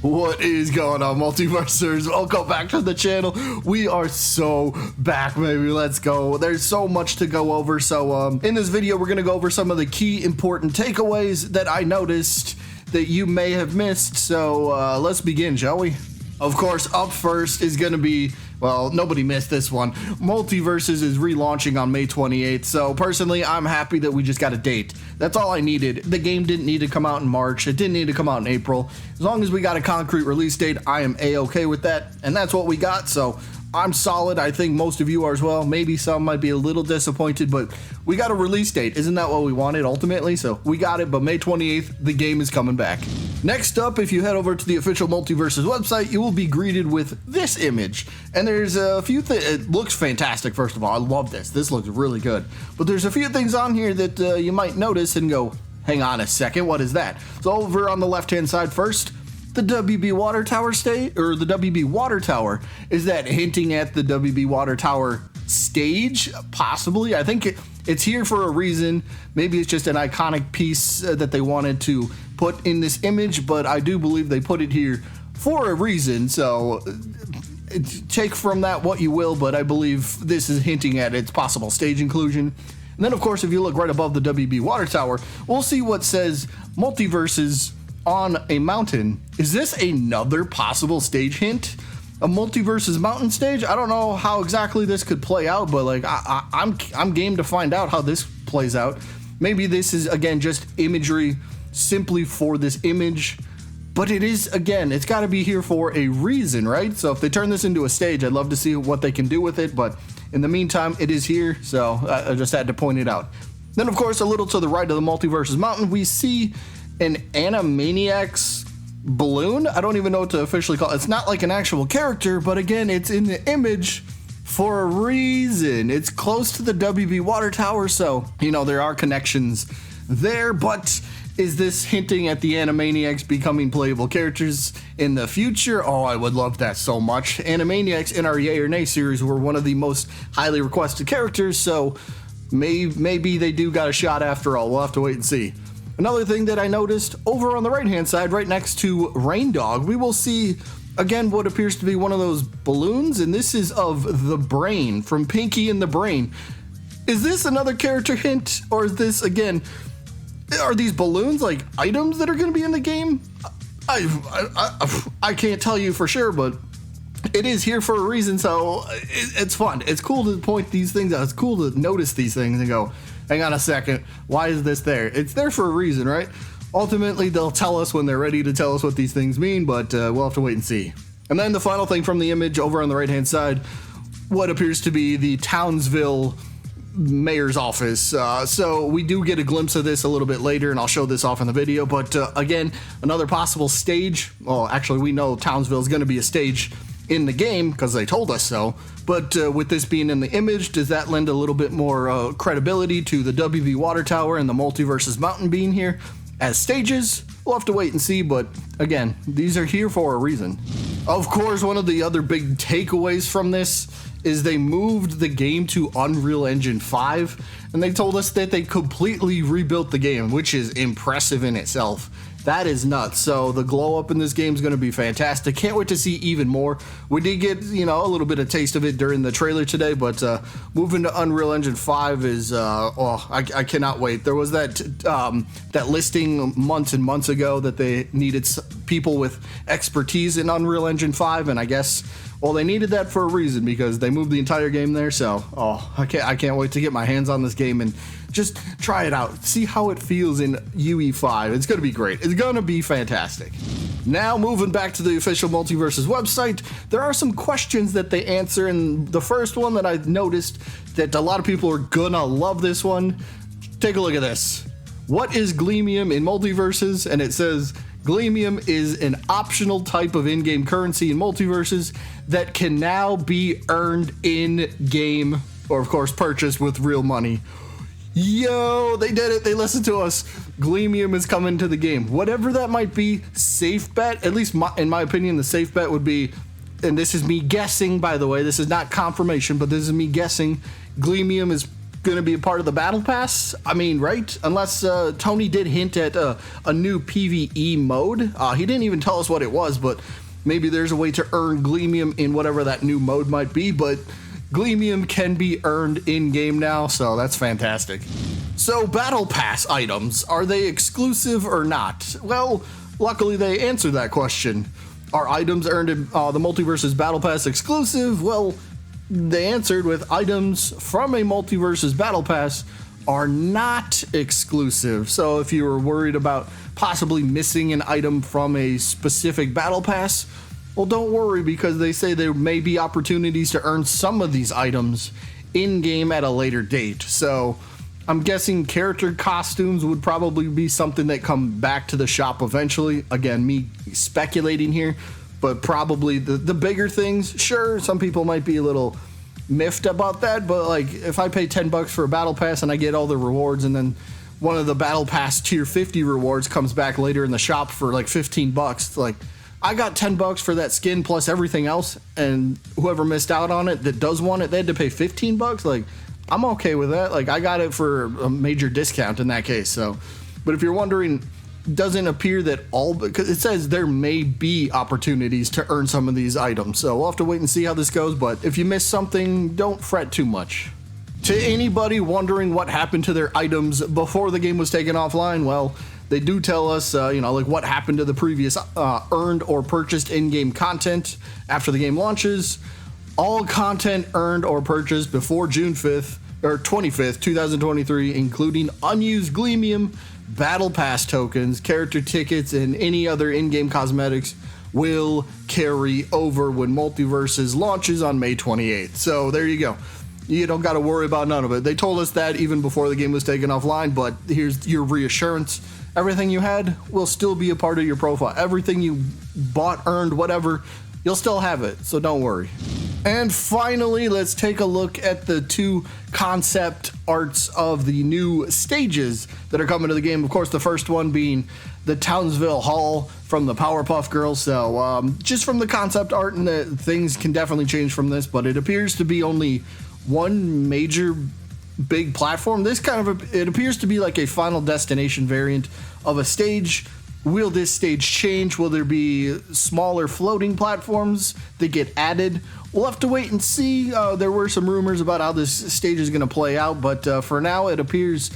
What is going on, Multiversers? Welcome back to the channel. We are so back, baby. Let's go. There's so much to go over. So in this video, we're going to go over some of the key important takeaways that I noticed that you may have missed. So let's begin, shall we? Of course, up first is going to be, well, nobody missed this one. Multiversus is relaunching on May 28th. So personally, I'm happy that we just got a date. That's all I needed. The game didn't need to come out in March. It didn't need to come out in April. As long as we got a concrete release date, I am A-okay with that. And that's what we got. So I'm solid. I think most of you are as well. Maybe some might be a little disappointed, but we got a release date. Isn't that what we wanted ultimately? So we got it, but May 28th, the game is coming back. Next up, if you head over to the official Multiversus website, you will be greeted with this image. And there's a few things. It looks fantastic, first of all. I love this. This looks really good. But there's a few things on here that you might notice and go, hang on a second, what is that? So over on the left-hand side first, the WB Water Tower stage, or the WB Water Tower. Is that hinting at the WB Water Tower stage? Possibly. I think it's here for a reason. Maybe it's just an iconic piece that they wanted to put in this image, but I do believe they put it here for a reason. So take from that what you will, but I believe this is hinting at its possible stage inclusion. And then, of course, if you look right above the WB Water Tower, we'll see what says Multiverses on a mountain. Is this another possible stage hint? A Multiversus mountain stage? I don't know how exactly this could play out, but like I'm game to find out how this plays out. Maybe this is again just imagery simply for this image, but it is, again, it's got to be here for a reason, right? So if they turn this into a stage, I'd love to see what they can do with it, but in the meantime, it is here, so I just had to point it out. Then, of course, a little to the right of the Multiversus mountain, we see an Animaniacs balloon. I don't even know what to officially call it. It's not like an actual character, but again, it's in the image for a reason. It's close to the WB Water Tower, so, you know, there are connections there, but is this hinting at the Animaniacs becoming playable characters in the future? Oh, I would love that so much. Animaniacs in our Yay or Nay series were one of the most highly requested characters, so maybe they do got a shot after all. We'll have to wait and see. Another thing that I noticed over on the right-hand side, right next to Rain Dog, we will see, again, what appears to be one of those balloons, and this is of the Brain, from Pinky and the Brain. Is this another character hint, or is this, again, are these balloons like items that are going to be in the game? I can't tell you for sure, but it is here for a reason, so it's fun. It's cool to point these things out. It's cool to notice these things and go, hang on a second, why is this there? It's there for a reason, right? Ultimately, they'll tell us when they're ready to tell us what these things mean, but we'll have to wait and see. And then the final thing from the image over on the right-hand side, what appears to be the Townsville mayor's office. So we do get a glimpse of this a little bit later, and I'll show this off in the video, but again, another possible stage. Well, actually, we know Townsville is going to be a stage in the game because they told us so, but with this being in the image, does that lend a little bit more credibility to the WB Water Tower and the Multiversus mountain being here as stages? We'll have to wait and see, but again, these are here for a reason. Of course, one of the other big takeaways from this is they moved the game to Unreal Engine 5, and they told us that they completely rebuilt the game, which is impressive in itself. That is nuts. So the glow up in this game is going to be fantastic. Can't wait to see even more. We did get, you know, a little bit of taste of it during the trailer today, but moving to Unreal Engine 5 is, I cannot wait. There was that listing months and months ago that they needed people with expertise in Unreal Engine 5, and I guess, well, they needed that for a reason because they moved the entire game there. So, I can't wait to get my hands on this game and just try it out. See how it feels in UE5. It's going to be great. It's going to be fantastic. Now, moving back to the official Multiversus website, there are some questions that they answer, and the first one that I noticed that a lot of people are gonna love this one. Take a look at this. What is Gleamium in Multiversus? And it says, Gleamium is an optional type of in-game currency in Multiversus that can now be earned in-game, or of course purchased with real money. Yo, they did it. They listened to us. Gleamium is coming to the game. Whatever that might be, safe bet, at least in my opinion, the safe bet would be, and this is me guessing, by the way, this is not confirmation, but this is me guessing, Gleamium is going to be a part of the battle pass. I mean, right? Unless Tony did hint at a new PvE mode. He didn't even tell us what it was, but maybe there's a way to earn Gleamium in whatever that new mode might be. But Gleamium can be earned in-game now, so that's fantastic. So battle pass items, are they exclusive or not? Well, luckily they answered that question. Are items earned in the Multiversus Battle Pass exclusive? Well, they answered with items from a Multiversus Battle Pass are not exclusive. So if you were worried about possibly missing an item from a specific Battle Pass, well, don't worry, because they say there may be opportunities to earn some of these items in-game at a later date. So I'm guessing character costumes would probably be something that come back to the shop eventually. Again, me speculating here, but probably the bigger things. Sure, some people might be a little miffed about that, but like if I pay $10 for a battle pass and I get all the rewards, and then one of the battle pass tier 50 rewards comes back later in the shop for like $15, like I got $10 for that skin plus everything else, and whoever missed out on it that does want it, they had to pay $15. Like, I'm okay with that. Like, I got it for a major discount in that case. So, but if you're wondering, doesn't appear that all, because it says there may be opportunities to earn some of these items. So we'll have to wait and see how this goes. But if you miss something, don't fret too much. To anybody wondering what happened to their items before the game was taken offline, well, they do tell us, like what happened to the previous earned or purchased in-game content after the game launches. All content earned or purchased before June 5th or 25th, 2023, including unused Gleamium, Battle Pass tokens, character tickets, and any other in-game cosmetics, will carry over when Multiversus launches on May 28th. So there you go. You don't got to worry about none of it. They told us that even before the game was taken offline, but here's your reassurance. Everything you had will still be a part of your profile. Everything you bought, earned, whatever, you'll still have it, so don't worry. And finally, let's take a look at the two concept arts of the new stages that are coming to the game. Of course, the first one being the Townsville Hall from the Powerpuff Girls. So just from the concept art, and the things can definitely change from this, but it appears to be only one major big platform. This it appears to be like a Final Destination variant of a stage. Will this stage change? Will there be smaller floating platforms that get added? We'll have to wait and see. There were some rumors about how this stage is going to play out, but for now it appears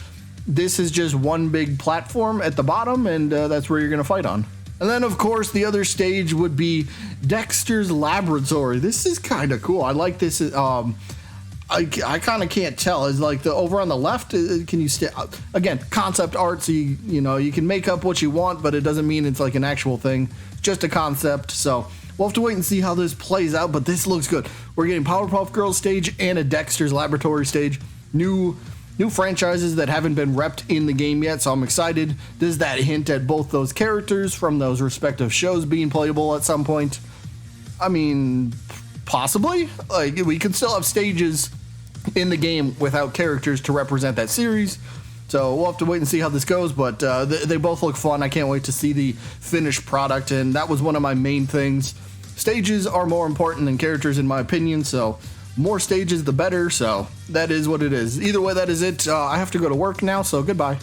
this is just one big platform at the bottom, and that's where you're going to fight on. And then, of course, the other stage would be Dexter's Laboratory. This is kind of cool. I like this. I kind of can't tell. Is like the over on the left? Can you again, concept art? So you can make up what you want, but it doesn't mean it's like an actual thing. Just a concept. So we'll have to wait and see how this plays out. But this looks good. We're getting Powerpuff Girls stage and a Dexter's Laboratory stage. New franchises that haven't been repped in the game yet. So I'm excited. Does that hint at both those characters from those respective shows being playable at some point? I mean, possibly. Like, we can still have stages in the game without characters to represent that series. So we'll have to wait and see how this goes, but they both look fun. I can't wait to see the finished product, and that was one of my main things. Stages are more important than characters, in my opinion, so more stages the better, so that is what it is. Either way, that is it. I have to go to work now, so goodbye.